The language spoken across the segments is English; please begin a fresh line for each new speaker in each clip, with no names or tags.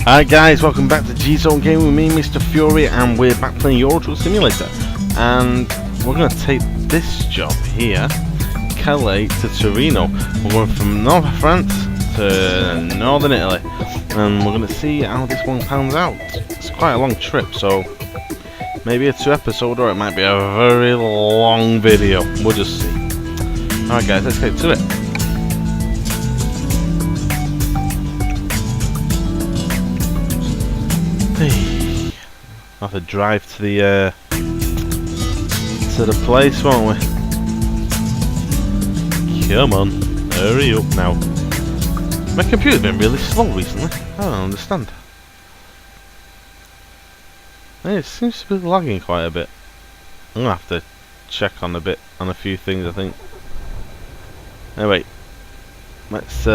Alright guys, welcome back to G-Zone Gaming with me, Mr. Fury, and we're back playing Euro Truck Simulator. And we're going to take this job here, Calais to Torino. We're going from North France to Northern Italy, and we're going to see how this one pans out. It's quite a long trip, so maybe a 2-episode, or it might be a very long video. We'll just see. Alright guys, let's get to it. I'll have to drive to the place, won't we? Come on, hurry up now. My computer's been really slow recently. I don't understand. It seems to be lagging quite a bit. I'm gonna have to check on a few things, I think. Anyway, let's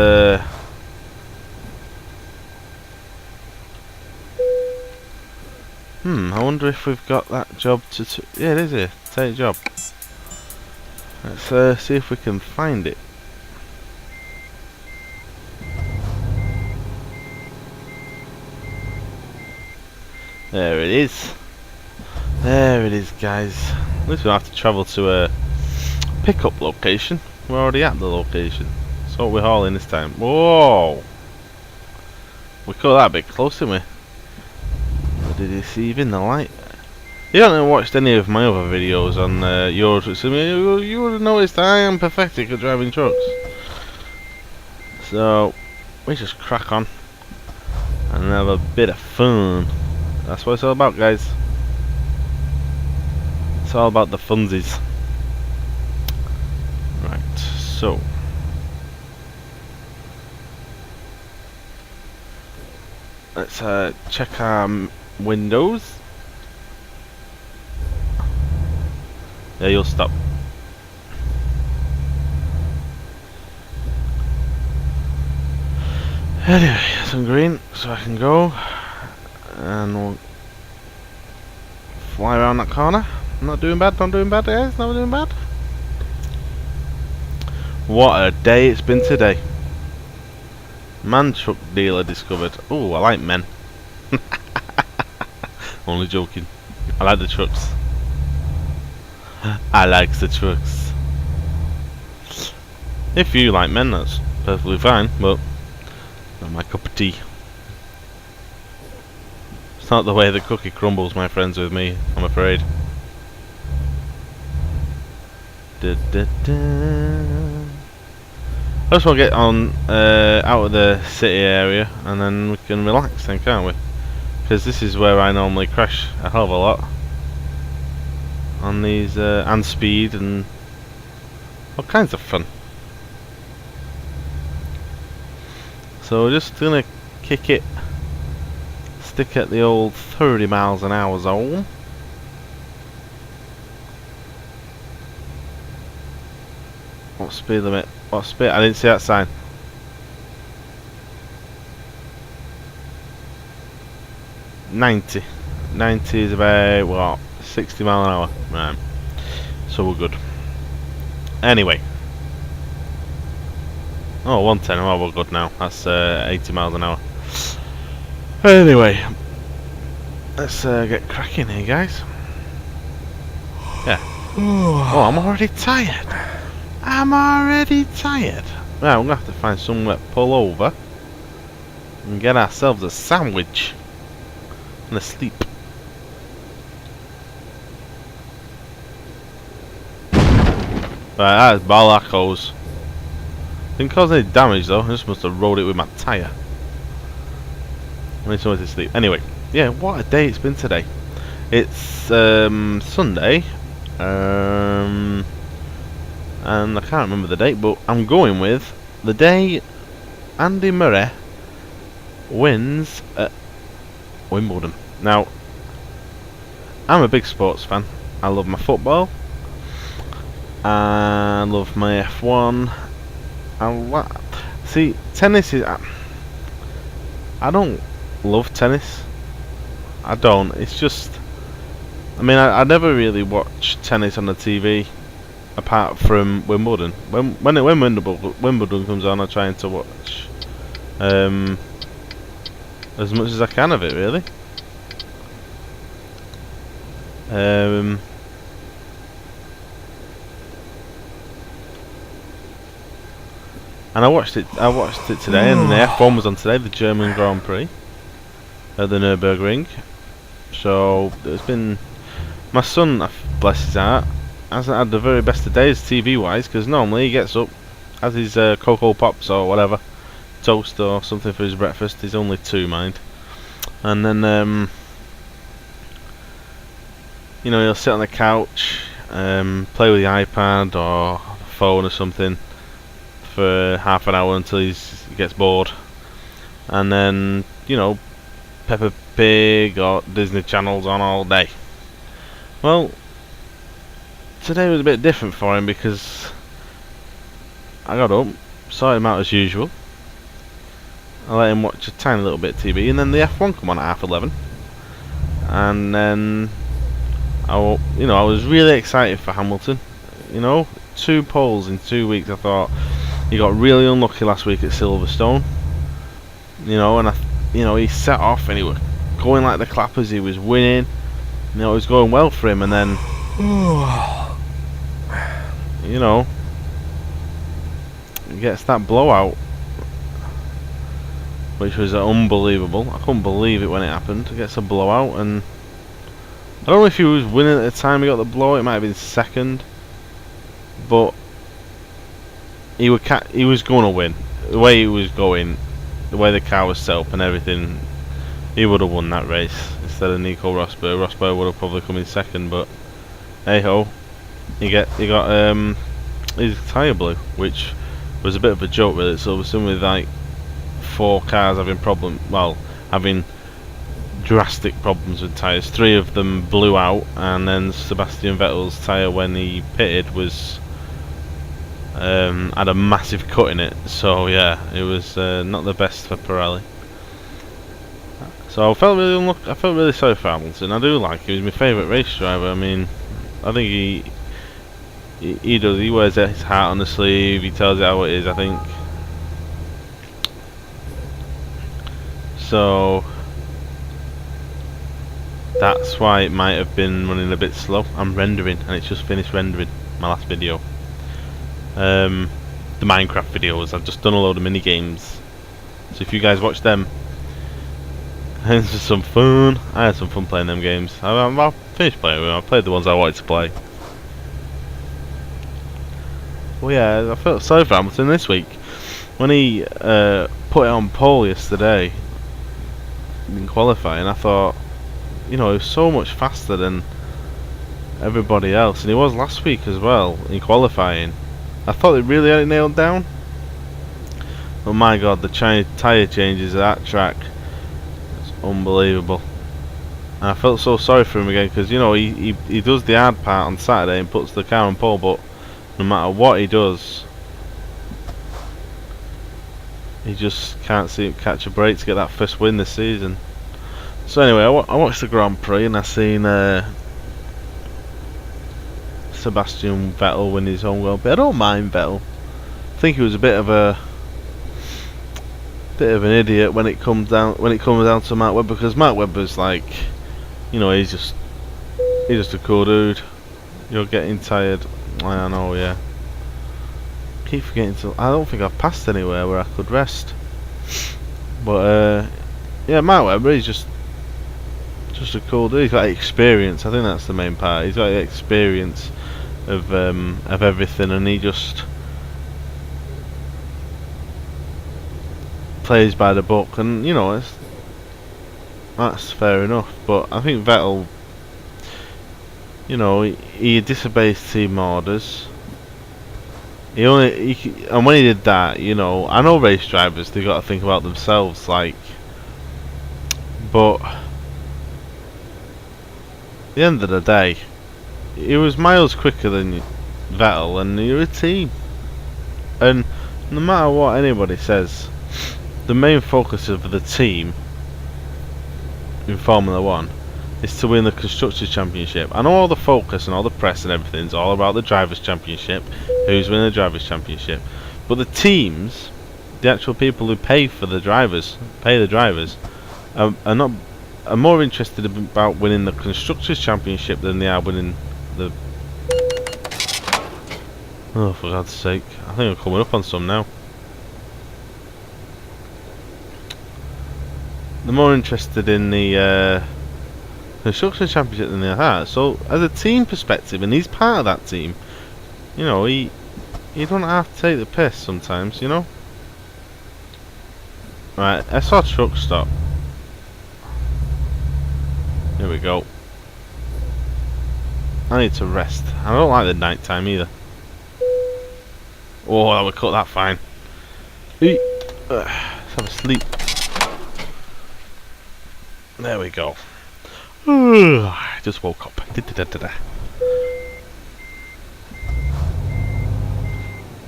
I wonder if we've got that job to yeah, it is here. Take job. Let's see if we can find it. There it is. There it is, guys. At least we don't have to travel to a pickup location. We're already at the location. So we're hauling this time. Whoa! We cut that a bit close, didn't we? Did you see even the light? You haven't watched any of my other videos on Euro Truck Simulator, you would have noticed I am pathetic at driving trucks. So we just crack on and have a bit of fun. That's what it's all about, guys. It's all about the funsies. Right, so let's check our windows. Yeah, you'll stop. Anyway, some green so I can go and we'll fly around that corner. I'm not doing bad, guys, not doing bad. What a day it's been today. Man truck dealer discovered. Oh, I like men. Only joking. I like the trucks. I like the trucks. If you like men, that's perfectly fine, but not my cup of tea. It's not the way the cookie crumbles, my friends, with me, I'm afraid. Da, da, da. I just want to get on out of the city area, and then we can relax then, can't we? Because this is where I normally crash a hell of a lot on these and speed and all kinds of fun. So we're just gonna kick it, stick at the old 30 miles an hour zone. What speed limit? What speed? I didn't see that sign. 90 is about what, 60 mile an hour, right? So we're good. Anyway, 110. Oh, we're good now. That's 80 miles an hour. Anyway, let's get cracking here, guys. Yeah. Oh, I'm already tired. Right, we're gonna have to find somewhere to pull over and get ourselves a sandwich and a sleep. Right, that is balacos. Didn't cause any damage though, I just must have rolled it with my tyre. I need somewhere to sleep. Anyway, yeah, what a day it's been today. It's Sunday, and I can't remember the date, but I'm going with the day Andy Murray wins at Wimbledon. Now, I'm a big sports fan. I love my football. I love my F1. See, tennis is. I don't love tennis. I don't. It's just. I mean, I never really watch tennis on the TV, apart from Wimbledon. When Wimbledon comes on, I try to watch as much as I can of it, really. And I watched it today, and the F1 was on today, the German Grand Prix at the Nürburgring. So it's been, my son, bless his heart, hasn't had the very best of days TV wise, because normally he gets up, has his Cocoa Pops or whatever, toast or something for his breakfast. He's only 2, mind, and then you know, he'll sit on the couch, play with the iPad or phone or something for half an hour until he gets bored, and then, you know, Peppa Pig or Disney Channel's on all day. Well, today was a bit different for him because I got up, sorted him out as usual. I let him watch a tiny little bit of TV, and then the F1 come on at 11:30, and then I was really excited for Hamilton. You know, 2 poles in 2 weeks. I thought he got really unlucky last week at Silverstone. You know, and he set off and he was going like the clappers. He was winning. You know, it was going well for him, and then you know, he gets that blowout, which was unbelievable. I couldn't believe it when it happened. He gets a blowout, and I don't know if he was winning at the time he got the blow. It might have been second, but he was going to win. The way he was going, the way the car was set up and everything, he would have won that race instead of Nico Rosberg. Rosberg would have probably come in second, but hey ho, he got his tyre blew, which was a bit of a joke really. So we're still with like 4 cars having drastic problems with tyres. 3 of them blew out, and then Sebastian Vettel's tyre, when he pitted, was had a massive cut in it. So yeah, it was not the best for Pirelli. So I felt really sorry for Hamilton. I do like him. He was my favourite race driver. I mean, I think he wears his heart on the sleeve. He tells it how it is, I think. So that's why it might have been running a bit slow. I'm rendering, and it's just finished rendering my last video. The Minecraft videos. I've just done a load of mini games. So if you guys watch them, it's just some fun. I had some fun playing them games. I've finished playing them. I played the ones I wanted to play. Well, yeah, I felt sorry for Hamilton this week when he put it on pole yesterday in qualifying. I thought, you know, he was so much faster than everybody else, and he was last week as well in qualifying. I thought they really had it nailed down. Oh my god, the tyre changes at that track, it's unbelievable. And I felt so sorry for him again, because, you know, he does the hard part on Saturday and puts the car on pole, but no matter what he does, he just can't seem to catch a break to get that first win this season. So anyway, I watched the Grand Prix, and I seen Sebastian Vettel win his own World Cup. I don't mind Vettel. I think he was a bit of an idiot when it comes down to Mark Webber, because Mark Webber's like, you know, he's just a cool dude. You're getting tired. I know, yeah. Keep forgetting to. I don't think I've passed anywhere where I could rest. But yeah, Mark Webber, he's just a cool dude. He's got experience. I think that's the main part. He's got the experience of everything, and he just plays by the book, and you know, that's fair enough. But I think Vettel, you know, he disobeys team orders. And when he did that, you know, I know race drivers, they got to think about themselves, like, but at the end of the day, he was miles quicker than Vettel, and you're a team. And no matter what anybody says, the main focus of the team in Formula 1 is to win the Constructors' Championship. I know all the focus and all the press and everything's all about the Drivers' Championship, who's winning the Drivers' Championship. But the teams, the actual people who pay the drivers, are not are more interested about winning the constructors championship than they are winning the. Oh, for God's sake! I think I'm coming up on some now. They're more interested in the construction championship than they are. So, as a team perspective, and he's part of that team, you know, he don't have to take the piss sometimes, you know. Right, I saw truck stop. Here we go. I need to rest. I don't like the night time either. Oh, that would cut that fine. Let's have a sleep. There we go. I just woke up.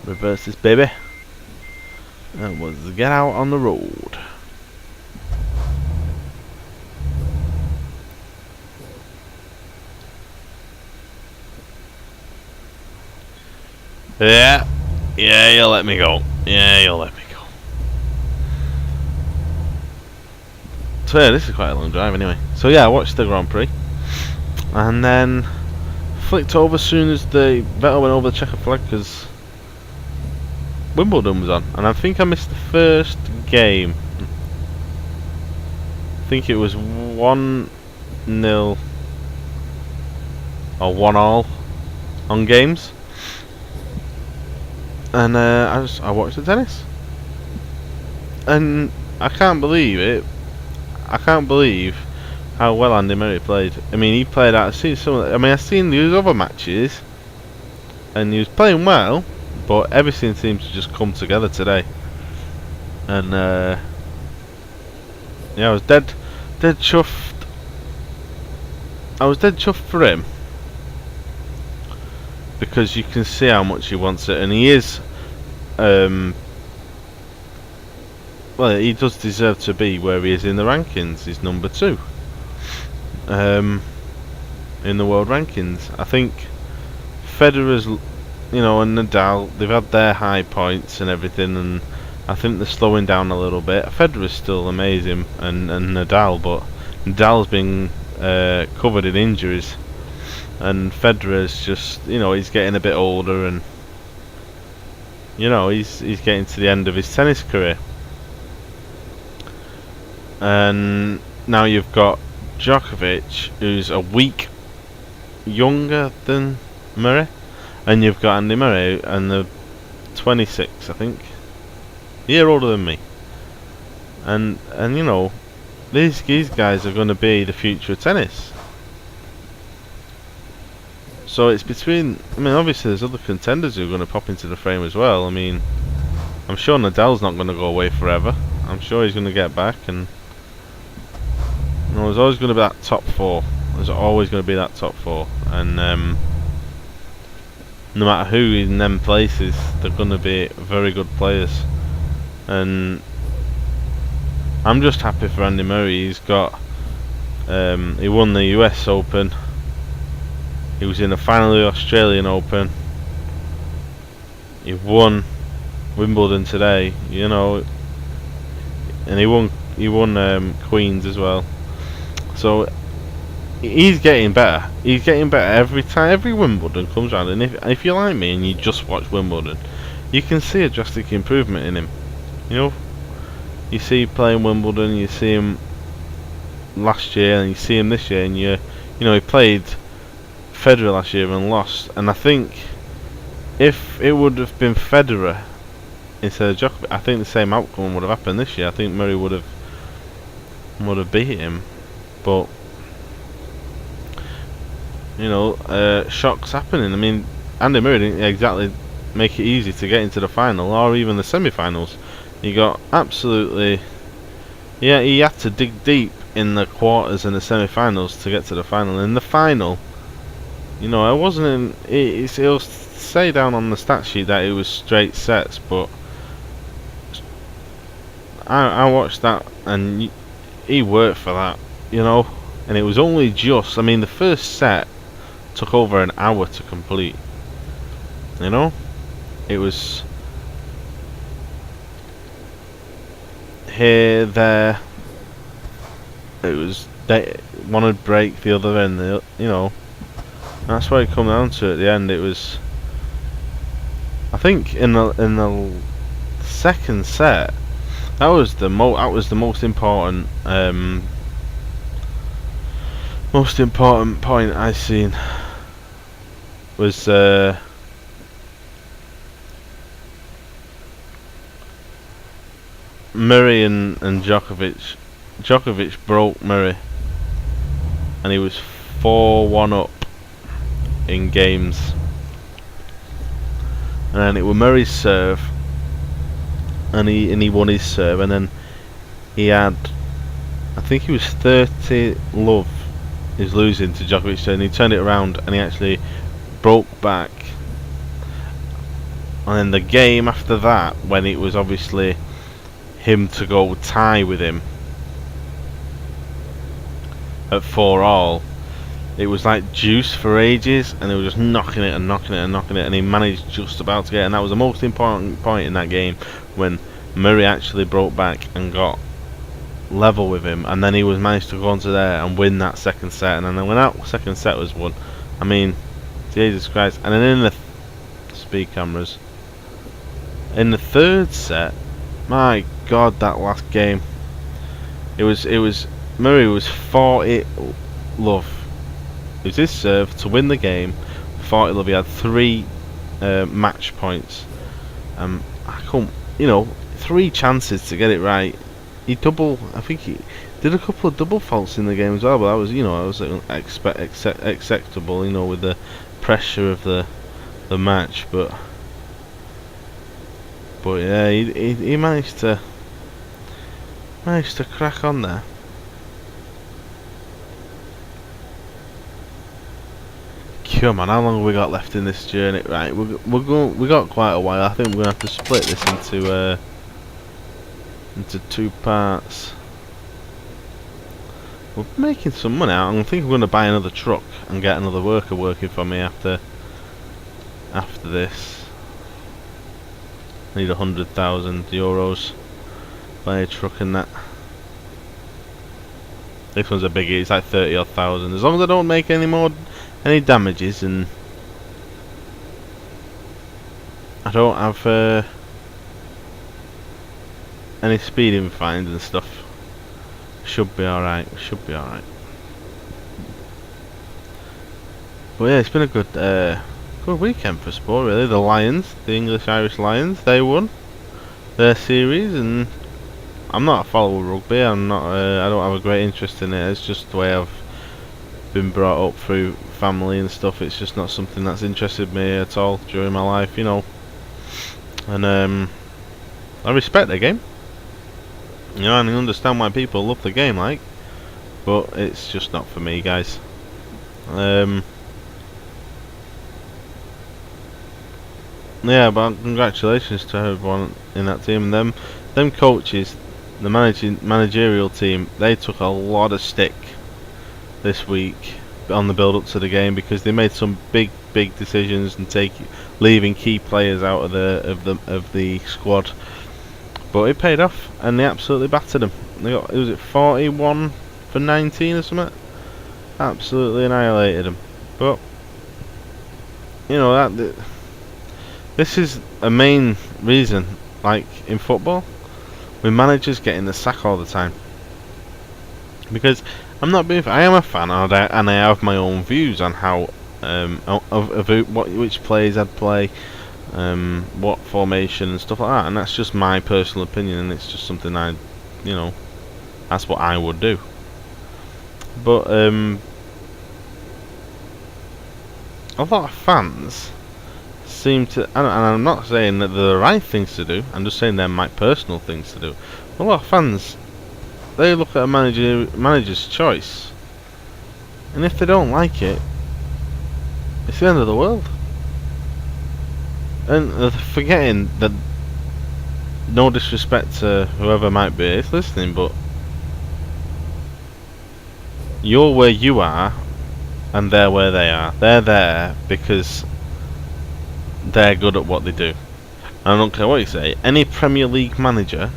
Reverse this baby. And we'll get out on the road. Yeah. Yeah, you'll let me go. Yeah, you'll let me go. So yeah, this is quite a long drive anyway. So yeah, I watched the Grand Prix. And then flicked over as soon as the Vettel went over the checkered flag because Wimbledon was on. And I think I missed the first game. I think it was 1-0 or 1-1 on games. And I watched the tennis, and I can't believe it. I can't believe how well Andy Murray played. I mean, he played out. I've seen I've seen the other matches, and he was playing well, but everything seemed to just come together today. And yeah, I was dead chuffed. I was dead chuffed for him. Because you can see how much he wants it, and he is well, he does deserve to be where he is in the rankings. He's number 2 in the world rankings. I think Federer's, you know, and Nadal, they've had their high points and everything, and I think they're slowing down a little bit. Federer's still amazing, and Nadal, but Nadal's been covered in injuries. And Federer's just, you know, he's getting a bit older, and you know, he's getting to the end of his tennis career. And now you've got Djokovic, who's a week younger than Murray, and you've got Andy Murray, and the 26, I think, a year older than me. And you know, these guys are going to be the future of tennis. So it's between, I mean, obviously there's other contenders who are going to pop into the frame as well. I mean, I'm sure Nadal's not going to go away forever. I'm sure he's going to get back, and you know, there's always going to be that top 4. There's always going to be that top 4, and no matter who in them places, they're going to be very good players. And I'm just happy for Andy Murray. He's got, he won the US Open. He was in the final of the Australian Open. He won Wimbledon today, you know, and he won Queens as well. So he's getting better. He's getting better every time. Every Wimbledon comes around, and if you're like me and you just watch Wimbledon, you can see a drastic improvement in him. You know, you see playing Wimbledon, you see him last year, and you see him this year, and you know, he played Federer last year and lost, and I think if it would have been Federer instead of Djokovic, I think the same outcome would have happened this year. I think Murray would have beat him, but you know, shocks happening. I mean, Andy Murray didn't exactly make it easy to get into the final or even the semi-finals. He got absolutely, yeah, he had to dig deep in the quarters and the semi-finals to get to the final. In the final, you know, I wasn't in, it'll say down on the stat sheet that it was straight sets, but I watched that, and he worked for that, you know, and it was only just, I mean, the first set took over an hour to complete, you know, it was here, there, it was one would break the other end. You know, that's why it come down to at the end. It was, I think, in the second set, that was the most important point I seen was Murray and Djokovic. Djokovic broke Murray, and he was 4-1 up in games, and then it was Murray's serve, and he won his serve, and then he had, I think he was 30 love. He was losing to Djokovic, and he turned it around, and he actually broke back. And then the game after that, when it was obviously him to go tie with him at 4-all, it was like juice for ages, and they were just knocking it and knocking it and knocking it, and he managed just about to get it. And that was the most important point in that game, when Murray actually broke back and got level with him, and then he was managed to go onto there and win that second set. And then when that second set was won, I mean, Jesus Christ. And then in the speed cameras, in the third set, my God, that last game, it was Murray was 40 love. It was his serve to win the game. 40 love. He had 3 match points. I couldn't, 3 chances to get it right. I think he did a couple of double faults in the game as well, but that was, acceptable, with the pressure of the match. But yeah, he managed to crack on there. Come on, how long have we got left in this journey? Right, we got quite a while. I think we're gonna have to split this into 2 parts. We're making some money out. I think we're gonna buy another truck and get another worker working for me after this. I need 100,000 euros. Buy a truck and that. This one's a biggie. It's like 30 thousand. As long as I don't make any damages, and I don't have any speeding fines and stuff, should be alright. But yeah, it's been a good weekend for sport, really. The Lions, the English-Irish Lions, they won their series, and I'm not a follower of rugby. I don't have a great interest in it. It's just the way I've been brought up through family and stuff. It's just not something that's interested me at all during my life, And I respect the game, and I understand why people love the game, but it's just not for me, guys. Yeah, but congratulations to everyone in that team, and them coaches, the managerial team. They took a lot of stick this week on the build up to the game, because they made some big decisions and leaving key players out of the squad. But it paid off, and they absolutely battered them. They got, was it 41 for 19 or something? Absolutely annihilated them. But this is a main reason, in football, with managers getting the sack all the time. Because I am a fan, and I have my own views on how which players I'd play, what formation and stuff like that, and that's just my personal opinion, and it's just something that's what I would do. But a lot of fans seem to, and I'm not saying that they're the right things to do, I'm just saying they're my personal things to do. A lot of fans, they look at a manager's choice, and if they don't like it, it's the end of the world. And they're forgetting that, no disrespect to whoever might be listening, but you're where you are, and they're where they are. They're there because they're good at what they do. And I don't care what you say, any Premier League manager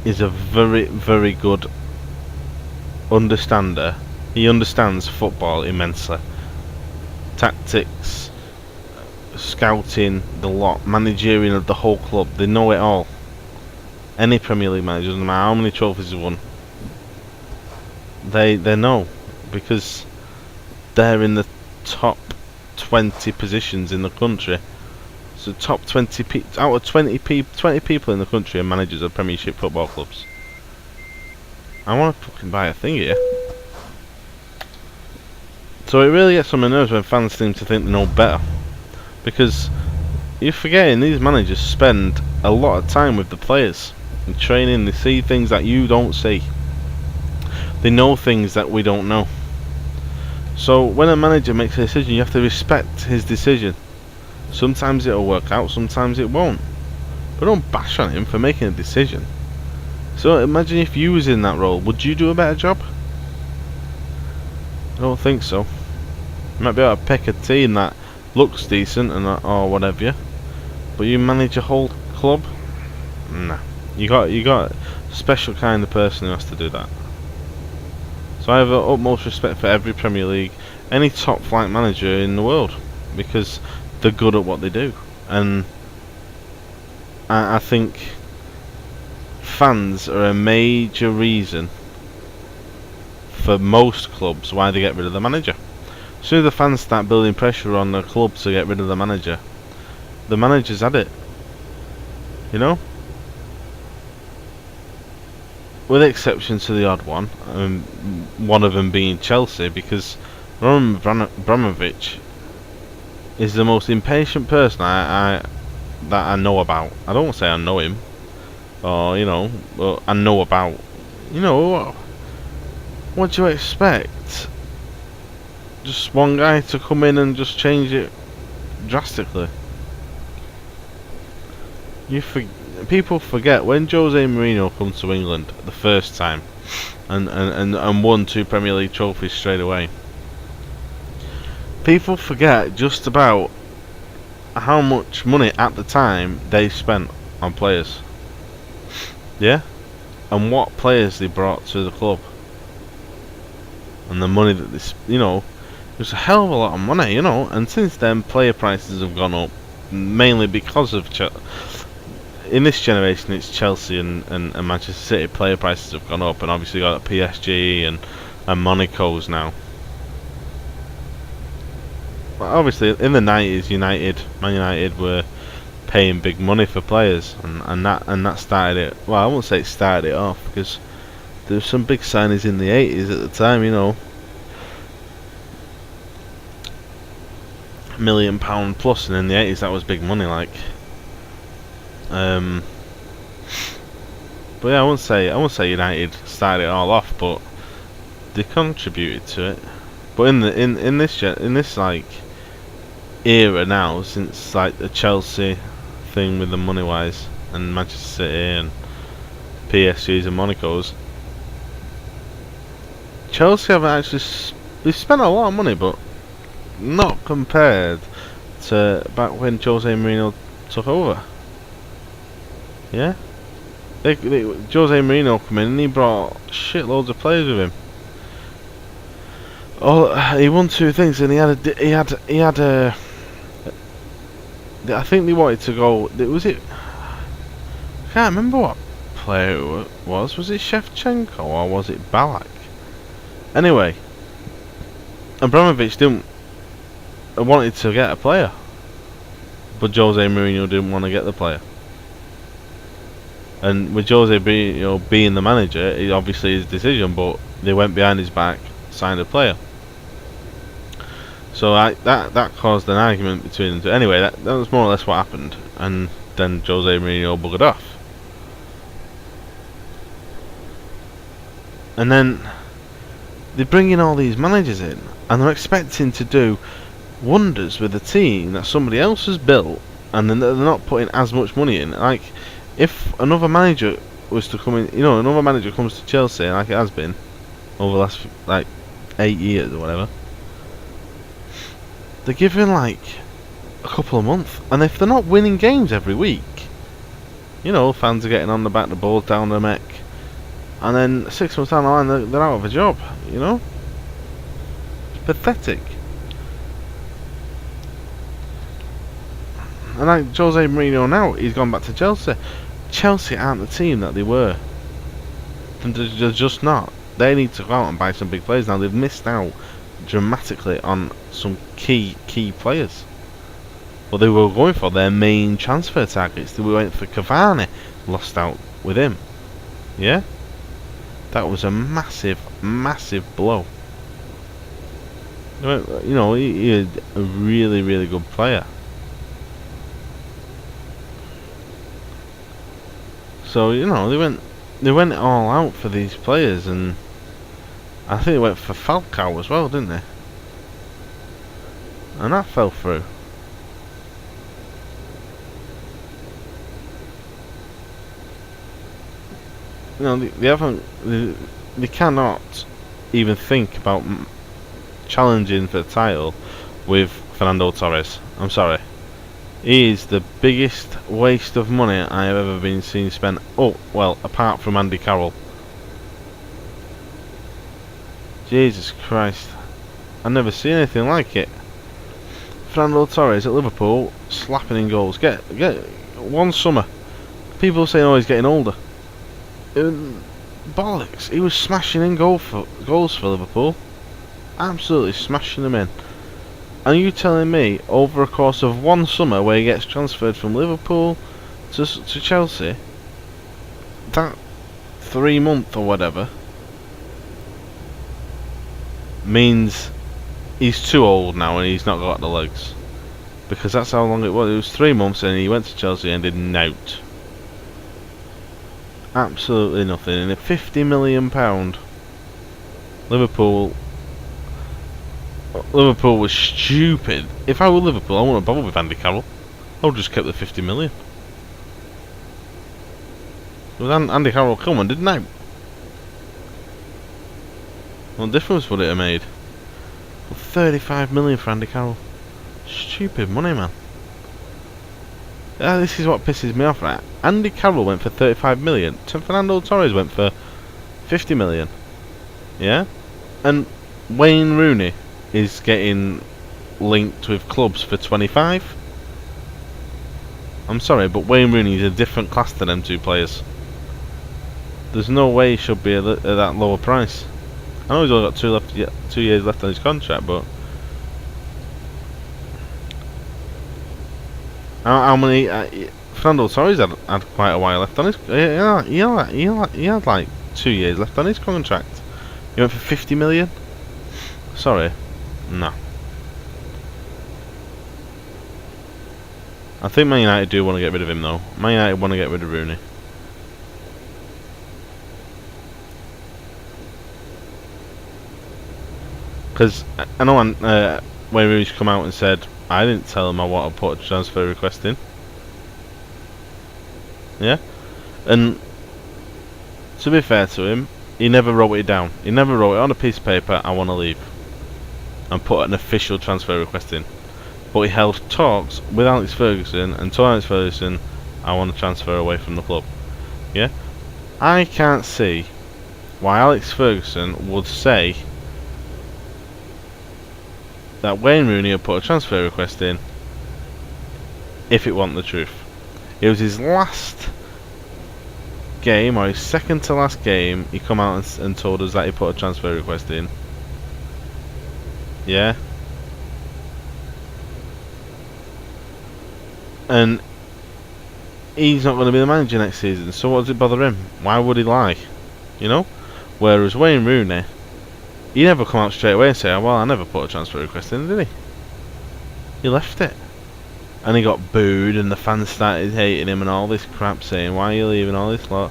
is a very, very good understander. He understands football immensely. Tactics, scouting, the lot, managerial of the whole club. They know it all. Any Premier League manager, doesn't matter how many trophies he's won, they know, because they're in the top 20 positions in the country. So top 20 out of 20 people in the country are managers of Premiership football clubs. I want to fucking buy a thing here. So it really gets on my nerves when fans seem to think they know better, because you're forgetting these managers spend a lot of time with the players and training. They see things that you don't see. They know things that we don't know. So when a manager makes a decision, you have to respect his decision. Sometimes it'll work out, sometimes it won't. But don't bash on him for making a decision. So imagine if you was in that role, would you do a better job? I don't think so. You might be able to pick a team that looks decent and or whatever, but you manage a whole club? Nah. You got a special kind of person who has to do that. So I have the utmost respect for every Premier League, any top flight manager in the world, because they're good at what they do. And I think fans are a major reason for most clubs why they get rid of the manager. As soon as the fans start building pressure on the club to get rid of the manager's had it. You know? With exception to the odd one, one of them being Chelsea, because Roman Abramovich is the most impatient person that I know about. I don't say I know him, or but I know about. What do you expect? Just one guy to come in and just change it drastically? People forget when Jose Mourinho come to England the first time and won 2 Premier League trophies straight away. People forget just about how much money at the time they spent on players. Yeah? And what players they brought to the club. And the money that they, it was a hell of a lot of money, and since then player prices have gone up, mainly because of in this generation it's Chelsea and Manchester City. Player prices have gone up, and obviously got PSG and Monaco's now. But obviously in the 90s Man United were paying big money for players, and that started it. Well, I won't say it started it off, because there were some big signings in the 80s at the time, £1 million plus, and in the 80s that was big money, like. But yeah, I won't say United started it all off, but they contributed to it. But in this like era now, since like the Chelsea thing with the money wise, and Manchester City and PSG's and Monaco's, Chelsea haven't actually they spent a lot of money, but not compared to back when Jose Mourinho took over. Yeah, Jose Mourinho come in and he brought shitloads of players with him. He won 2 things, and he had a. I think they wanted to go. Was it? I can't remember what player it was. Was it Shevchenko or was it Ballack? Anyway, Abramovich wanted to get a player, but Jose Mourinho didn't want to get the player. And with Jose being the manager, it obviously his decision, but they went behind his back, signed a player. So that caused an argument between them two. Anyway, that was more or less what happened, and then Jose Mourinho buggered off. And then they bring in all these managers in, and they're expecting to do wonders with a team that somebody else has built, and then they're not putting as much money in. Like, if another manager was to come in, another manager comes to Chelsea, like it has been over the last like 8 years or whatever, they're given like a couple of months, and if they're not winning games every week, You know, fans are getting on the back, the balls down the neck, and then 6 months down the line, they're out of a job. You know, it's pathetic. And like Jose Mourinho now, he's gone back to Chelsea. Chelsea aren't the team that they were. And they're just not. They need to go out and buy some big players now. They've missed out dramatically on some key players. Well, they were going for their main transfer targets. They went for Cavani, lost out with him. Yeah? That was a massive blow. You know, he is a really good player. So, you know, they went all out for these players, and I think they went for Falcao as well, didn't they? And that fell through. You know, they haven't. They cannot even think about challenging for the title with Fernando Torres. I'm sorry. He is the biggest waste of money I have ever been seen spent. Oh, well, apart from Andy Carroll. Jesus Christ. I've never seen anything like it. Fernando Torres at Liverpool, slapping in goals. Get one summer. People saying, oh, he's getting older. Bollocks. He was smashing in goals for Liverpool. Absolutely smashing them in. Are you telling me, over a course of one summer where he gets transferred from Liverpool to Chelsea, that 3 month or whatever, means he's too old now and he's not got the legs? Because that's how long it was. It was 3 months and he went to Chelsea and did nout. Absolutely nothing. And at £50 million, Liverpool was stupid. If I were Liverpool, I wouldn't bother with Andy Carroll. I would just kept the 50 million. But Andy Carroll come and did now. What difference would it have made? 35 million for Andy Carroll. Stupid money, man. This is what pisses me off, right? Andy Carroll went for 35 million. Fernando Torres went for 50 million. Yeah? And Wayne Rooney is getting linked with clubs for 25. I'm sorry, but Wayne Rooney is a different class to them two players. There's no way he should be at that lower price. I know he's only got 2 years left on his contract, but how many? Fernando Torres had quite a while left on his. He had like 2 years left on his contract. He went for 50 million. Sorry, no. I think Man United do want to get rid of him though. Man United want to get rid of Rooney. Because I know when Rooney's come out and said, I didn't tell him I want to put a transfer request in. Yeah? And to be fair to him, he never wrote it down. He never wrote it on a piece of paper, I want to leave, and put an official transfer request in. But he held talks with Alex Ferguson and told Alex Ferguson, I want to transfer away from the club. Yeah? I can't see why Alex Ferguson would say that Wayne Rooney had put a transfer request in if it wasn't the truth. It was his last game, or his second to last game, he come out and told us that he put a transfer request in. Yeah? And he's not going to be the manager next season, so what does it bother him? Why would he lie? You know? Whereas Wayne Rooney, he never come out straight away and say, well, I never put a transfer request in, did he? He left it. And he got booed and the fans started hating him and all this crap, saying, why are you leaving, all this lot?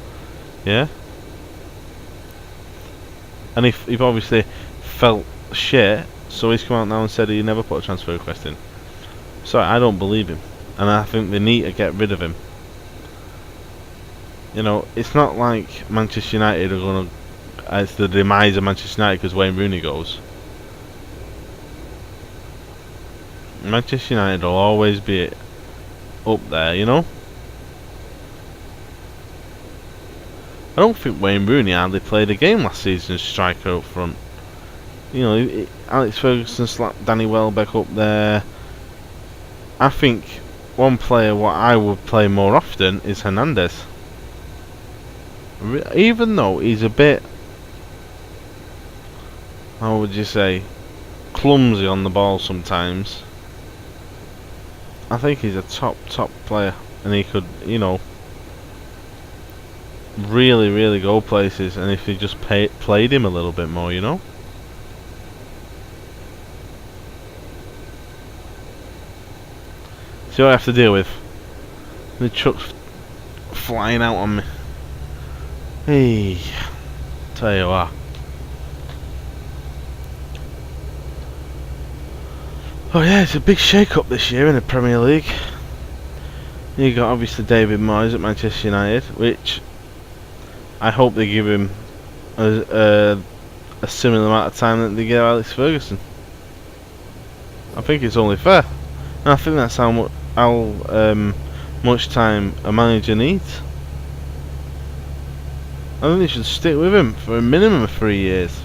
Yeah? And he obviously felt shit, so he's come out now and said he never put a transfer request in. So I don't believe him. And I think they need to get rid of him. You know, it's not like Manchester United are going to... It's the demise of Manchester United because Wayne Rooney goes. Manchester United will always be up there, you know? don't think Wayne Rooney hardly played a game last season as striker up front. You know, Alex Ferguson slapped Danny Welbeck up there. I think one player what I would play more often is Hernandez. Even though he's a bit, how would you say, clumsy on the ball sometimes, I think he's a top player, and he could, you know, really go places. And if he just played him a little bit more, you know. See what I have to deal with. The truck's flying out on me. Hey, tell you what. Oh yeah, it's a big shake-up this year in the Premier League. You got obviously David Moyes at Manchester United, which I hope they give him a similar amount of time that they give Alex Ferguson. I think it's only fair, and I think that's how much time a manager needs. I think they should stick with him for a minimum of 3 years.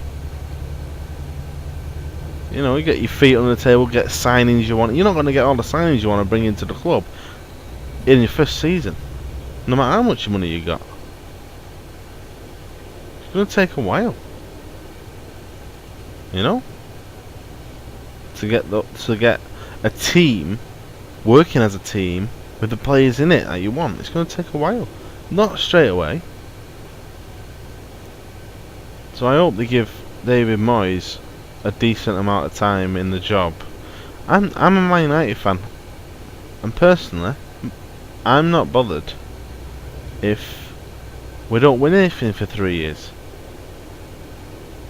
You know, you get your feet on the table, get signings you want. You're not going to get all the signings you want to bring into the club in your first season, no matter how much money you got. It's going to take a while, you know, to get a team working as a team with the players in it that you want. It's going to take a while, not straight away. So I hope they give David Moyes a decent amount of time in the job. I'm a Man United fan, and personally, I'm not bothered if we don't win anything for 3 years,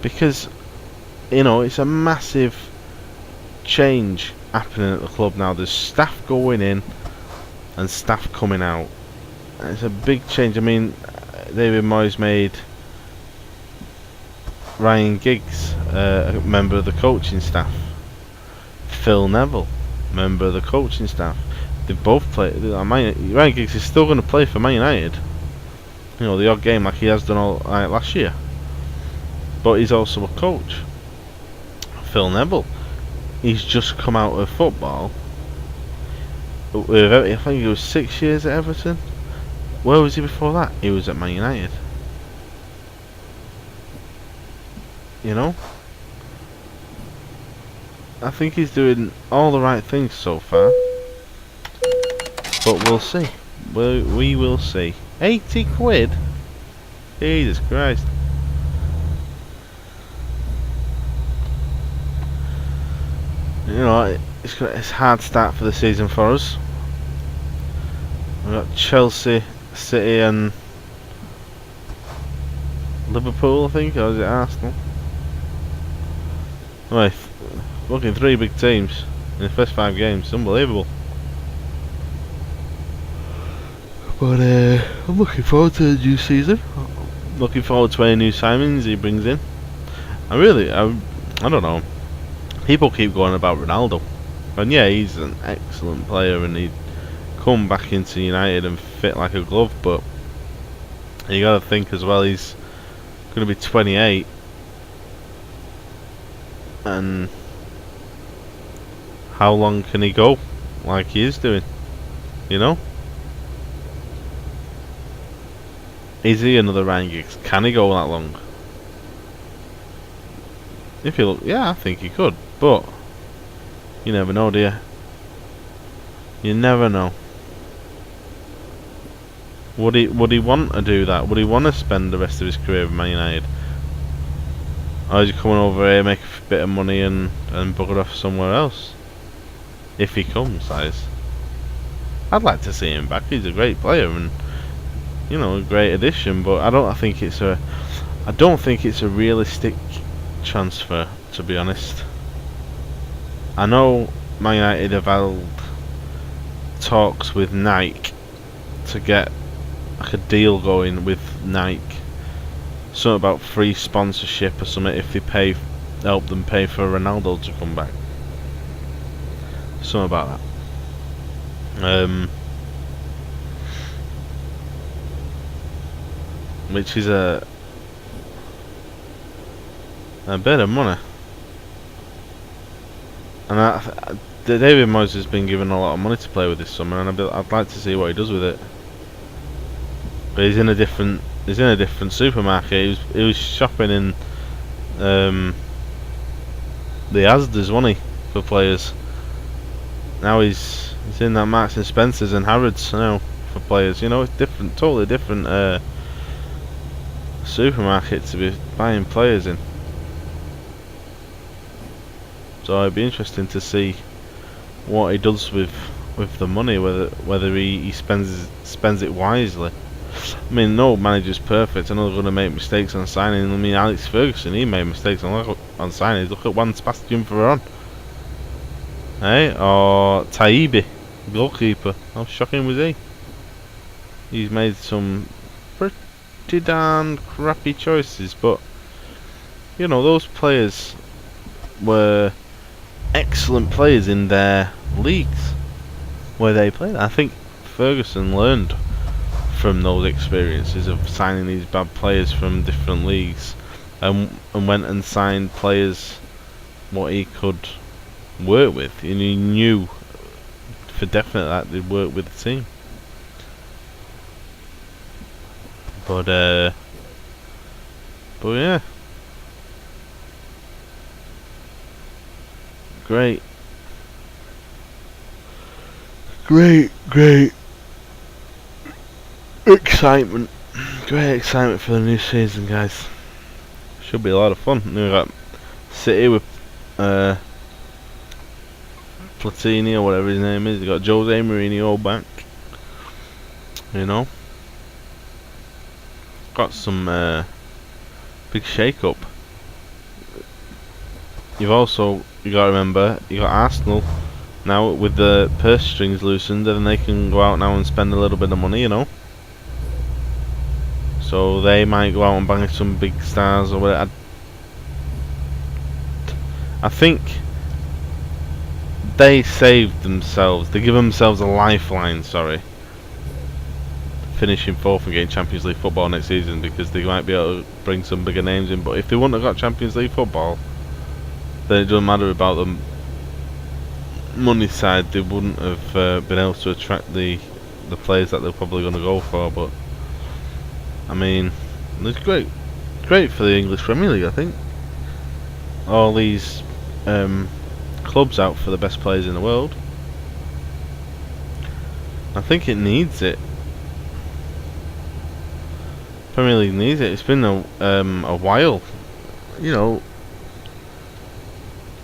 because, you know, it's a massive change happening at the club now. There's staff going in and staff coming out, and it's a big change. I mean, David Moyes made Ryan Giggs a member of the coaching staff. Phil Neville, member of the coaching staff. They both play. Ryan Giggs is still going to play for Man United. You know, the odd game like he has done all last year. But he's also a coach. Phil Neville, he's just come out of football. I think he was 6 years at Everton. Where was he before that? He was at Man United. You know, I think he's doing all the right things so far, but we'll see. We will see. 80 quid? Jesus Christ. You know, it's a hard start for the season for us. We've got Chelsea, City and Liverpool, I think, or is it Arsenal? Right, fucking 3 big teams in the first 5 games. Unbelievable. But I'm looking forward to the new season. I'm looking forward to any new signings he brings in. I don't know. People keep going about Ronaldo, and yeah, he's an excellent player, and he'd come back into United and fit like a glove. But you got to think as well, he's going to be 28. And how long can he go like he is doing, you know? Is he another Ryan Giggs? Can he go that long? If you look, yeah, I think he could, but you never know, do you? You never know. Would he want to do that? Would he want to spend the rest of his career with Man United? Or is he coming over here, make a bit of money and bugger off somewhere else? If he comes, that is. I'd like to see him back. He's a great player and, you know, a great addition. But I don't think it's a realistic transfer, to be honest. I know Man United have held talks with Nike to get like a deal going with Nike. Something about free sponsorship or something if they help them pay for Ronaldo to come back. Something about that. which is a bit of money. And David Moyes has been given a lot of money to play with this summer, and I'd like to see what he does with it. But he's in a different supermarket. He was shopping in the Asda's, wasn't he, for players? Now he's in that Marks and Spencers and Harrods now for players. You know, it's different, totally different supermarket to be buying players in. So it'd be interesting to see what he does with the money, whether he spends it wisely. I mean, no manager's perfect. I know they're going to make mistakes on signing. I mean, Alex Ferguson, he made mistakes on signing. Look at Juan Sebastian Ferran, or Taibi, goalkeeper. How shocking was he? He's made some pretty darn crappy choices, but you know, those players were excellent players in their leagues where they played. I think Ferguson learned from those experiences of signing these bad players from different leagues, and went and signed players what he could work with, and he knew for definite that they'd work with the team. But yeah, great excitement. Great excitement for the new season, guys. Should be a lot of fun. We've got City with Platini or whatever his name is. We've got Jose Mourinho back. You know, got some big shake-up. You got to remember, you got Arsenal now with the purse strings loosened, and they can go out now and spend a little bit of money, you know. So they might go out and bang some big stars or whatever. I think they saved themselves. They give themselves a lifeline, finishing fourth and getting Champions League football next season, because they might be able to bring some bigger names in. But if they wouldn't have got Champions League football, then it doesn't matter about the money side. They wouldn't have been able to attract the players that they're probably going to go for. But I mean, it's great for the English Premier League. I think all these clubs out for the best players in the world. I think it needs it. Premier League needs it. It's been a while, you know.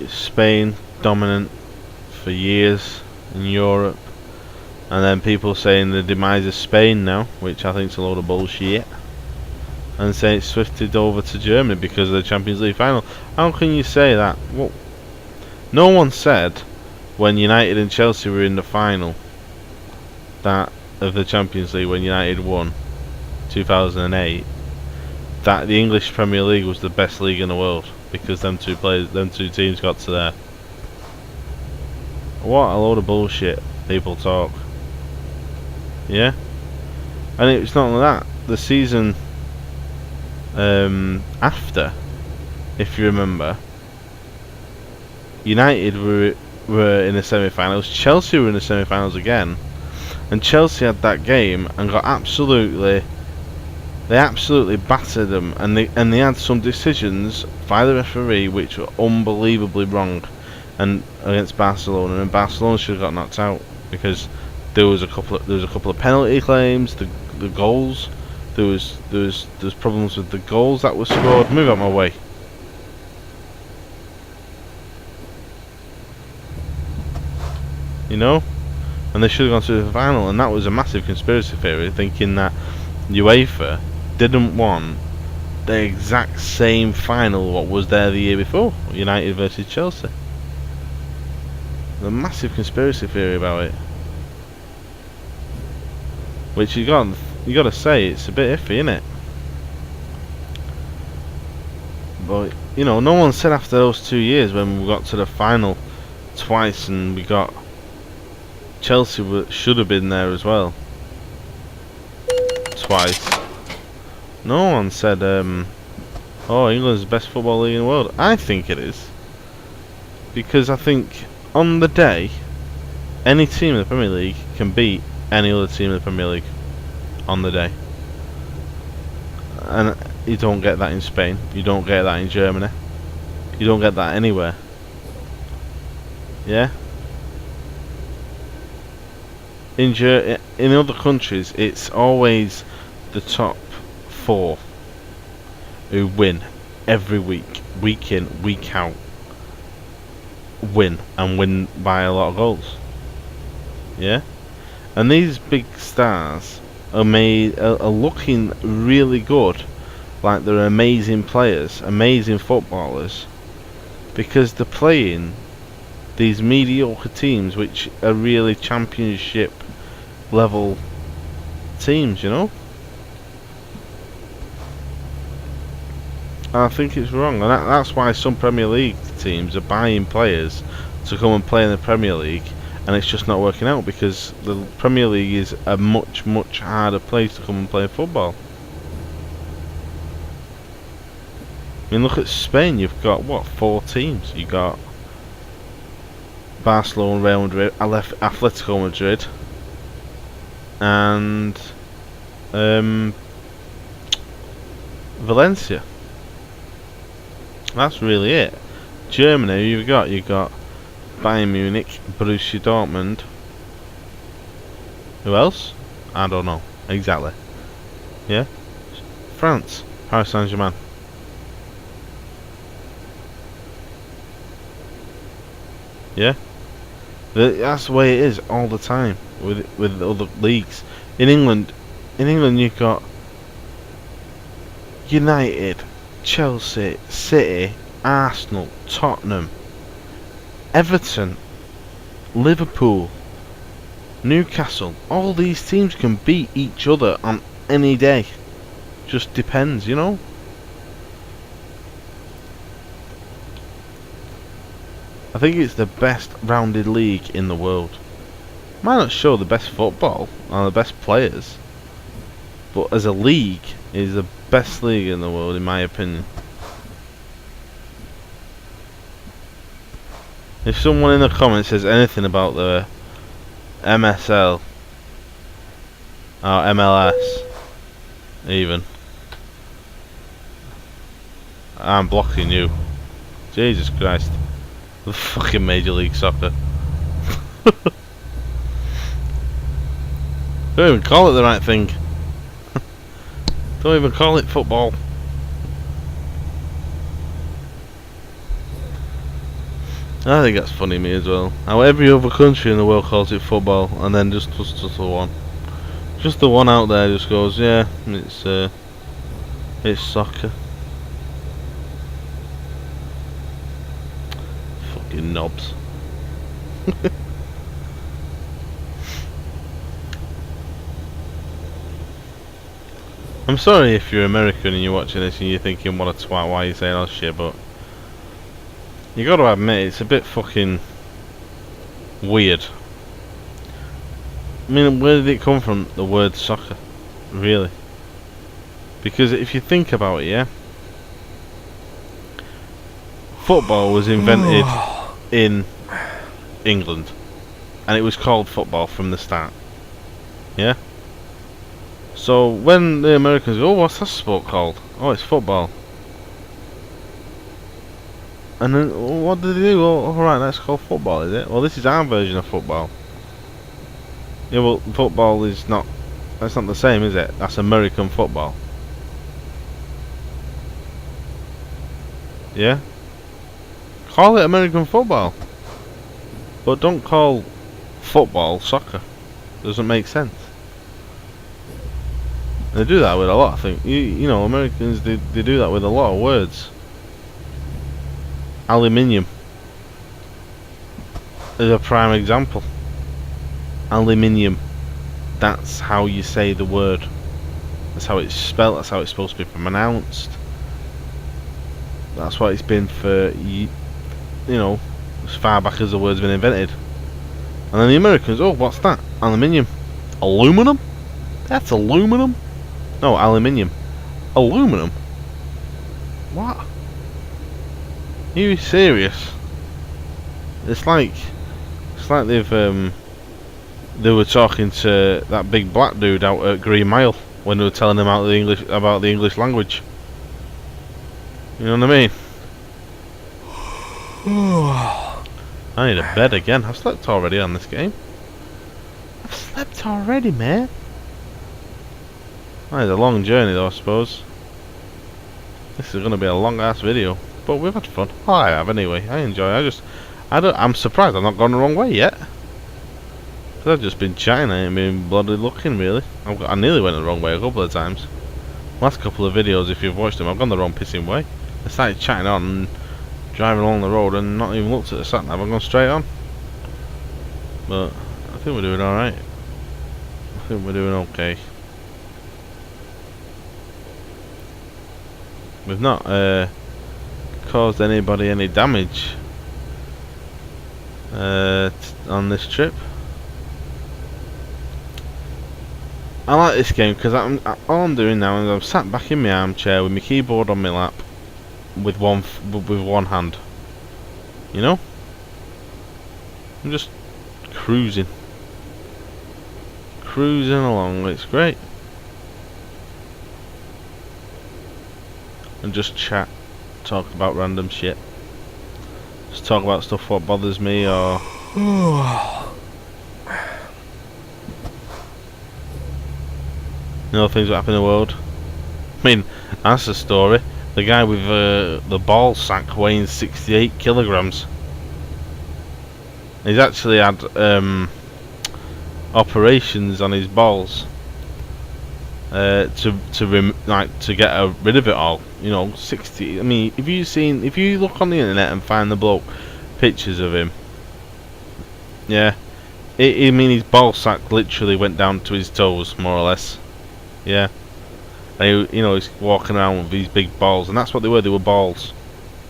Spain dominant for years in Europe, and then people saying the demise of Spain now, which I think is a load of bullshit, and saying it's swifted over to Germany because of the Champions League final. How can you say that? Well, no one said when United and Chelsea were in the final that of the Champions League, when United won 2008, that the English Premier League was the best league in the world, because them two teams got to there. What a load of bullshit people talk. Yeah? And it's not only that, the season after, if you remember, United were in the semi-finals, Chelsea were in the semi-finals again, and Chelsea had that game and got absolutely battered them, and they had some decisions by the referee which were unbelievably wrong, and against Barcelona, and Barcelona should have got knocked out because there was a couple of penalty claims, the goals, there was problems with the goals that were scored. Move out my way. You know, and they should have gone to the final, and that was a massive conspiracy theory, thinking that UEFA didn't want the exact same final what was there the year before, United versus Chelsea. A massive conspiracy theory about it, which you got to say it's a bit iffy, innit? But you know, no one said after those 2 years when we got to the final twice and we got Chelsea should have been there as well twice. No one said, oh, England's the best football league in the world. I think it is. Because I think, on the day, any team in the Premier League can beat any other team in the Premier League. On the day. And you don't get that in Spain. You don't get that in Germany. You don't get that anywhere. Yeah? In other countries, it's always the top 4 who win every week in, week out. Win, and win by a lot of goals. Yeah? And these big stars are looking really good, like they're amazing players, amazing footballers, because they're playing these mediocre teams which are really championship level teams, you know. And I think it's wrong, and that's why some Premier League teams are buying players to come and play in the Premier League, and it's just not working out because the Premier League is a much harder place to come and play football. I mean, look at Spain. You've got what, 4 teams? You got Barcelona, Real Madrid, Atletico Madrid, and Valencia. That's really it. Germany, you've got Bayern Munich, Borussia Dortmund. Who else? I don't know exactly. Yeah, France, Paris Saint-Germain. Yeah, that's the way it is all the time with other leagues. In England, you've got United, Chelsea, City, Arsenal, Tottenham, Everton, Liverpool, Newcastle. All these teams can beat each other on any day. Just depends, you know. I think it's the best rounded league in the world. Might not show the best football or the best players, but as a league, it is the best league in the world, in my opinion. If someone in the comments says anything about the MSL or MLS, even, I'm blocking you. Jesus Christ. The fucking Major League Soccer. Don't even call it the right thing. Don't even call it football. I think that's funny, me as well. How every other country in the world calls it football, and then just the one. Just the one out there just goes, yeah, it's soccer. Fucking knobs. I'm sorry if you're American and you're watching this and you're thinking, what a twat, why are you saying all shit, but you gotta admit, it's a bit fucking weird. I mean, where did it come from, the word soccer? Really? Because if you think about it, yeah, football was invented in England, and it was called football from the start. Yeah? So when the Americans go, oh, what's that sport called? Oh, it's football. And then what did they do? Oh, alright, that's called football, is it? Well, this is our version of football. Yeah, well, football is not, that's not the same, is it? That's American football. Yeah? Call it American football. But don't call football soccer. Doesn't make sense. They do that with a lot of things. You know, Americans, they do that with a lot of words. Aluminium is a prime example. Aluminium. That's how you say the word. That's how it's spelled. That's how it's supposed to be pronounced. That's what it's been for, you know, as far back as the word's been invented. And then the Americans, oh, what's that? Aluminium. Aluminum? That's aluminum? No, aluminium. Aluminum? What? Are you serious? It's like they've they were talking to that big black dude out at Green Mile when they were telling him about the English language. You know what I mean? I need a bed again. I've slept already on this game. I've slept already, man. That is a long journey though, I suppose. This is going to be a long ass video, but we've had fun. Oh, I have anyway. I enjoy it. I'm surprised I've not gone the wrong way yet. Cause I've just been chatting, I ain't been bloody looking really. I nearly went the wrong way a couple of times. Last couple of videos, if you've watched them, I've gone the wrong pissing way. I started chatting on and driving along the road and not even looked at the sat nav. I've gone straight on. But I think we're doing alright. I think we're doing okay. We've not caused anybody any damage on this trip. I like this game because all I'm doing now is I'm sat back in my armchair with my keyboard on my lap with one hand. You know? I'm just cruising along. It's great. And just chat, talk about random shit. Just talk about stuff what bothers me or you know, things that happen in the world. I mean, that's the story. The guy with the ball sack weighing 68 kilograms. He's actually had operations on his balls to get rid of it all. You know, 60. I mean, if you look on the internet and find the bloke pictures of him, yeah, I mean his ball sack literally went down to his toes, more or less. Yeah, and he, you know, he's walking around with these big balls, and that's what they were. They were balls,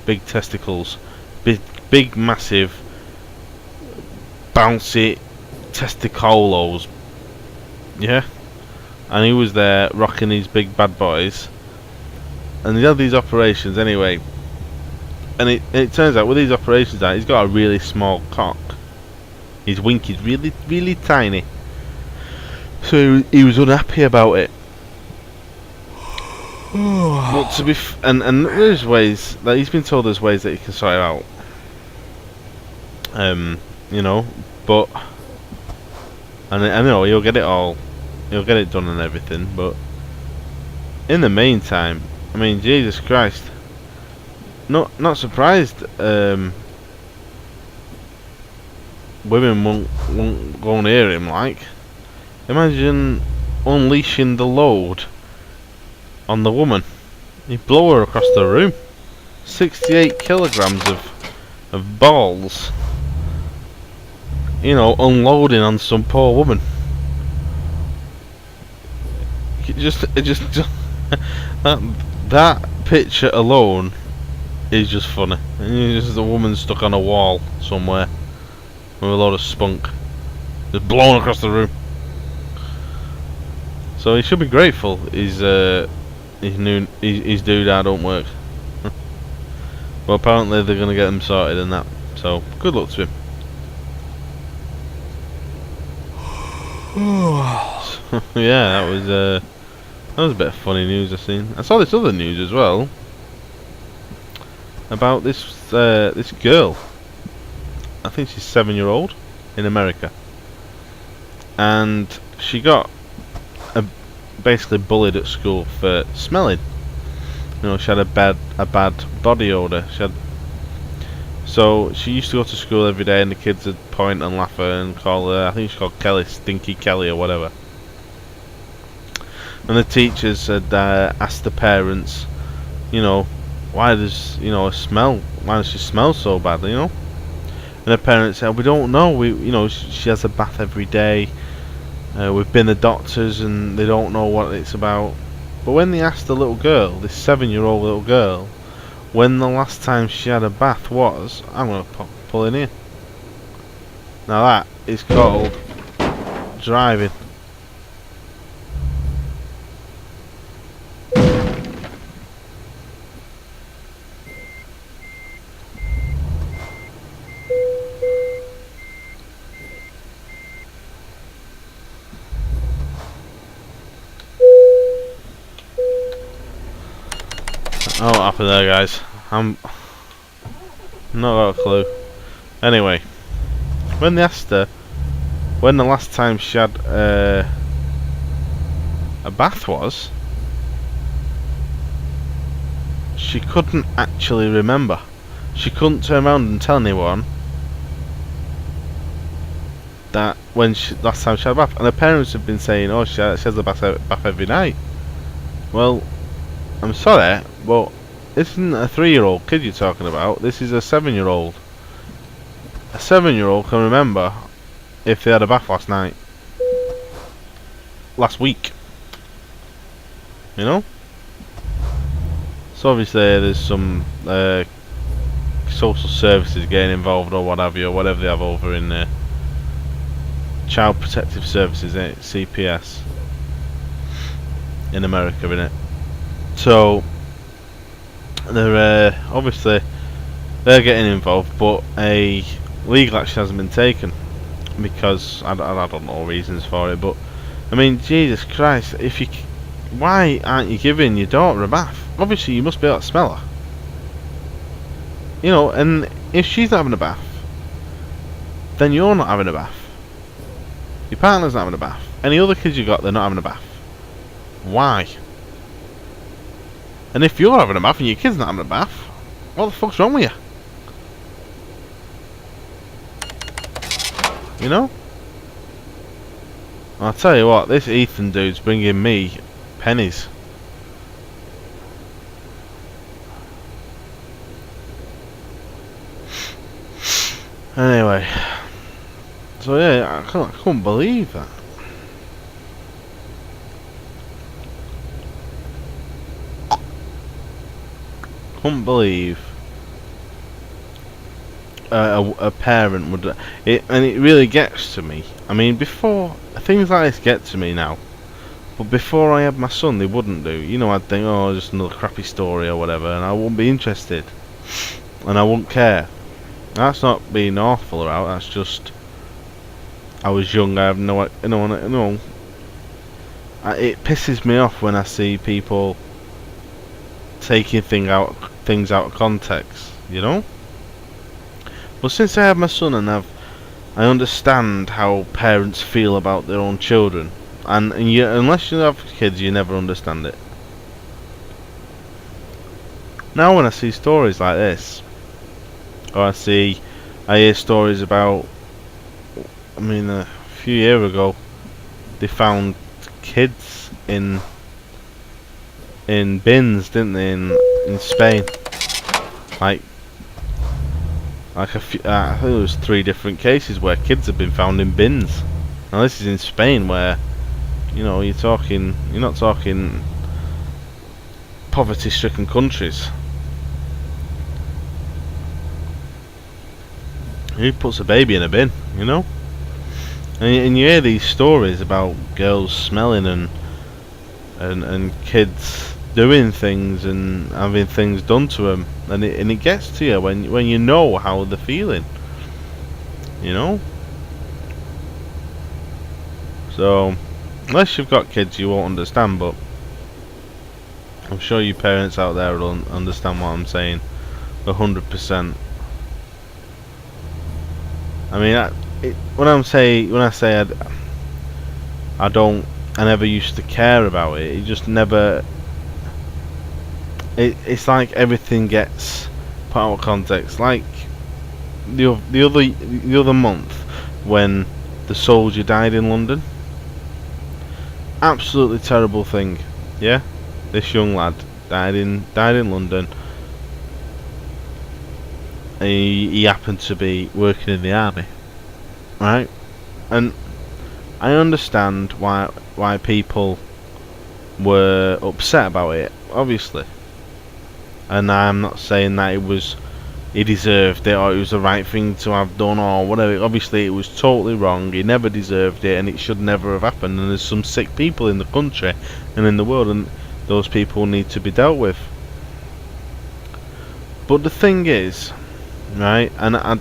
big testicles, big, massive, bouncy testicolos. Yeah, and he was there rocking these big bad boys, and he had these operations anyway. And it turns out with these operations, that he's got a really small cock. His wink is really, really tiny. So he was unhappy about it. But to be and there's ways that he's been told there's ways that he can sort it out. You know, but and I know he'll get it done and everything. But in the meantime, I mean, Jesus Christ, not surprised. Women won't go near him. Like, imagine unleashing the load on the woman. You blow her across the room. 68 kilograms of balls. You know, unloading on some poor woman. It just that picture alone is just funny. It's just a woman stuck on a wall somewhere with a load of spunk, just blown across the room. So he should be grateful his doodad don't work. Well, apparently they're gonna get them sorted and that. So good luck to him. Yeah, that was a bit of funny news I seen. I saw this other news as well about this girl. I think she's 7-year-old in America, and she got basically bullied at school for smelling. You know, she had a bad body odor. So she used to go to school every day, and the kids would point and laugh at her and call her, I think she's called Kelly, Stinky Kelly or whatever. And the teachers had asked the parents, you know, why does she smell so bad, you know? And the parents said, we don't know. She has a bath every day. We've been to doctors and they don't know what it's about. But when they asked the little girl, this 7-year-old little girl, when the last time she had a bath was, I'm going to pull in here. Now that is called driving. Oh, what happened there, guys? I'm not got a clue. Anyway, when they asked her when the last time she had a bath was, she couldn't actually remember. She couldn't turn around and tell anyone that when last time she had a bath. And her parents have been saying, oh, she has a bath every night. Well, I'm sorry, but this isn't a 3-year-old kid you're talking about. This is a 7-year-old. A 7-year-old can remember if they had a bath last week. You know? So obviously there's some social services getting involved or what have you, or whatever they have over in Child Protective Services, CPS in America, innit? So they're obviously they're getting involved, but a legal action hasn't been taken because I don't know reasons for it. But I mean, Jesus Christ, why aren't you giving your daughter a bath? Obviously, you must be able to smell her. You know, and if she's not having a bath, then you're not having a bath. Your partner's not having a bath. Any other kids you got, they're not having a bath. Why? And if you're having a bath and your kid's not having a bath, what the fuck's wrong with you? You know? I'll tell you what, this Ethan dude's bringing me pennies. Anyway, so yeah, I couldn't believe that. Couldn't believe a parent would it, and it really gets to me. I mean, before things like this get to me now, but before I had my son, they wouldn't do. You know, I'd think, oh, just another crappy story or whatever, and I wouldn't be interested, and I wouldn't care. That's not being awful or out. That's just I was young. I have no, no. It pisses me off when I see people taking things out of context. You know. But since I have my son and I understand how parents feel about their own children, and unless you have kids, you never understand it. Now, when I see stories like this. Or I hear stories about, I mean, a few years ago, they found kids in bins, didn't they, in Spain? Like a few, I think there was 3 different cases where kids have been found in bins. Now this is in Spain, where, you know, you're not talking poverty-stricken countries. Who puts a baby in a bin, you know? And you hear these stories about girls smelling and kids doing things and having things done to them, and it gets to you when you know how they're feeling, you know? So, unless you've got kids, you won't understand, but I'm sure you parents out there will understand what I'm saying 100%. I mean, when I say I never used to care about it. It just never. It's like everything gets put out of context. Like the other month when the soldier died in London. Absolutely terrible thing. Yeah, this young lad died in London. He happened to be working in the army, right? And I understand why people were upset about it, obviously. And I'm not saying that he deserved it or it was the right thing to have done or whatever. Obviously, it was totally wrong. He never deserved it, and it should never have happened. And there's some sick people in the country and in the world, and those people need to be dealt with. But the thing is, right, and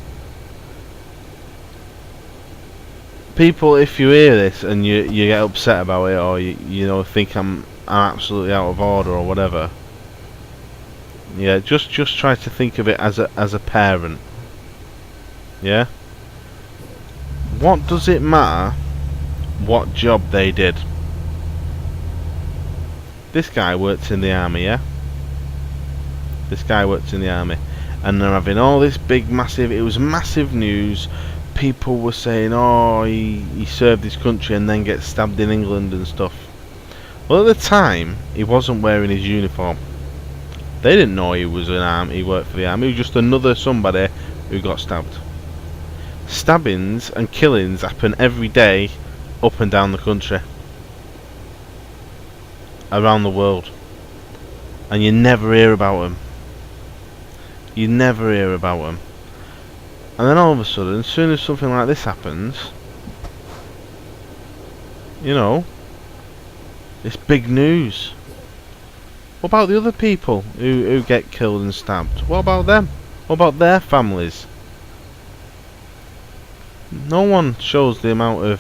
people, if you hear this and you get upset about it, or you know think I'm absolutely out of order or whatever, Yeah, just try to think of it as a parent. Yeah. What does it matter what job they did? This guy works in the army, yeah? This guy works in the army. And they're having all this big, massive... It was massive news. People were saying, oh, he served his country and then gets stabbed in England and stuff. Well, at the time, he wasn't wearing his uniform. They didn't know he was an army. He worked for the army. He was just another somebody who got stabbed. Stabbings and killings happen every day up and down the country. Around the world. And you never hear about them. You never hear about them. And then all of a sudden, as soon as something like this happens, you know, it's big news. What about the other people who get killed and stabbed? What about them? What about their families? No one shows the amount of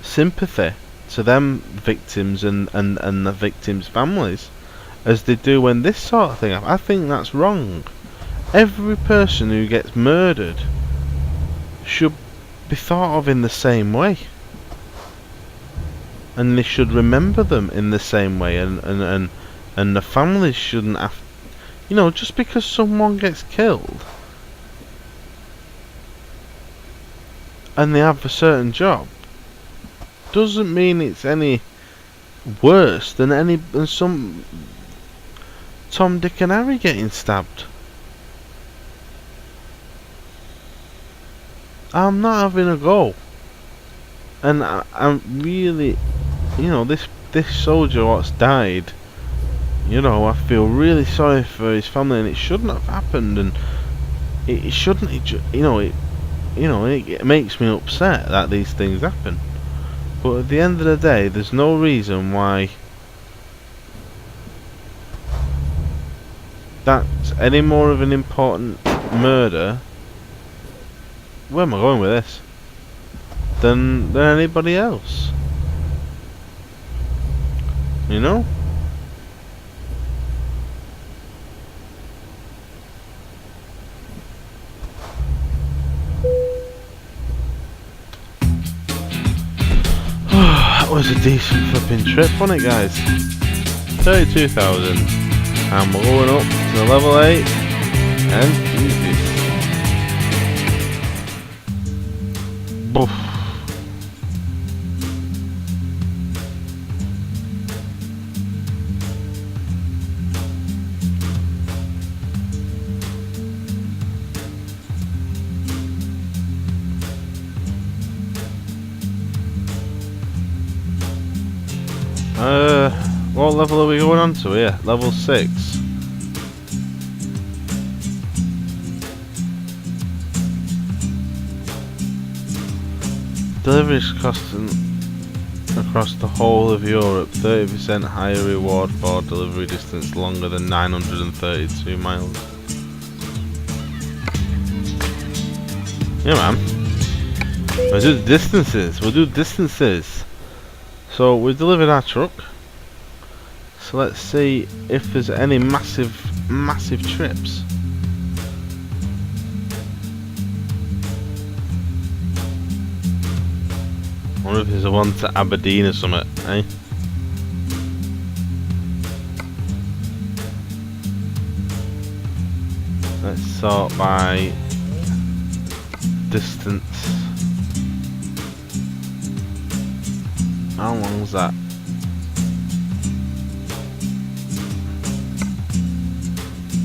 sympathy to them victims and the victims' families as they do when this sort of thing happens. I think that's wrong. Every person who gets murdered should be thought of in the same way, and they should remember them in the same way, and the families shouldn't have, you know, just because someone gets killed and they have a certain job doesn't mean it's any worse than some Tom, Dick and Harry getting stabbed. I'm not having a go, and I'm really, you know, this soldier what's died, you know, I feel really sorry for his family, and it shouldn't have happened, and it shouldn't, it makes me upset that these things happen. But at the end of the day, there's no reason why that's any more of an important murder. Where am I going with this? Than anybody else. You know? That was a decent flipping trip, wasn't it, guys? 32,000. And we're going up to level 8 and easy. Boof. What level are we going on to here? Level 6. Deliveries costing across the whole of Europe, 30% higher reward for delivery distance longer than 932 miles. Yeah, man. We'll do distances. We'll do distances. So we delivered our truck. So let's see if there's any massive trips. I wonder if there's a one to Aberdeen or something, eh? Let's sort by distance. How long's that?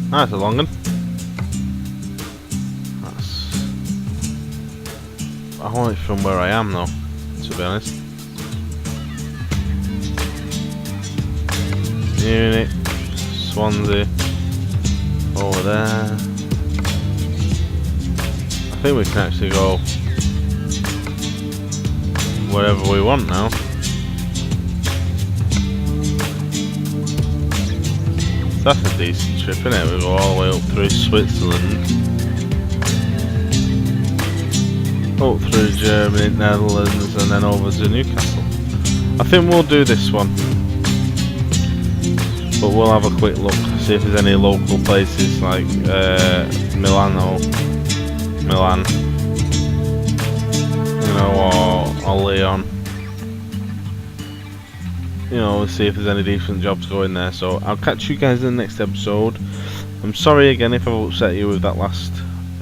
That's a long one. I want it from where I am though, to be honest. Munich, Swansea, over there. I think we can actually go wherever we want now. That's a decent trip, isn't it? We go all the way up through Switzerland, up through Germany, Netherlands, and then over to Newcastle. I think we'll do this one. but we'll have a quick look, see if there's any local places like Milan, you know, or Leon. You know, see if there's any decent jobs going there. So I'll catch you guys in the next episode. I'm sorry again if I've upset you with that last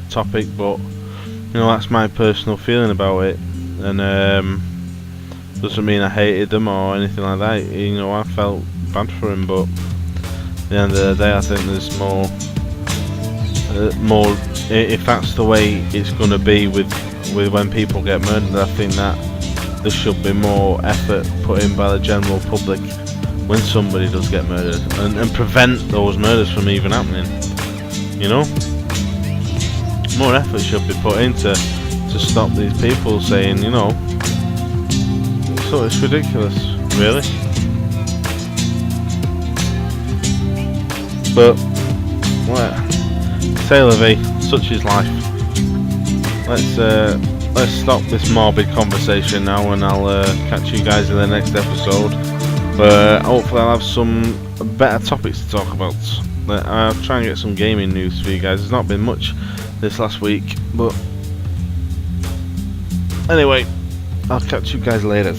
topic, but you know, that's my personal feeling about it, and doesn't mean I hated them or anything like that. You know, I felt bad for him, but at the end of the day, I think there's more. If that's the way it's going to be with when people get murdered, I think that there should be more effort put in by the general public when somebody does get murdered, and prevent those murders from even happening. You know, more effort should be put into to stop these people saying, you know, so it's ridiculous, really. But say la vie, such is life. Let's stop this morbid conversation now, and I'll catch you guys in the next episode. Hopefully I'll have some better topics to talk about. I'll try and get some gaming news for you guys. There's not been much this last week, but anyway, I'll catch you guys later.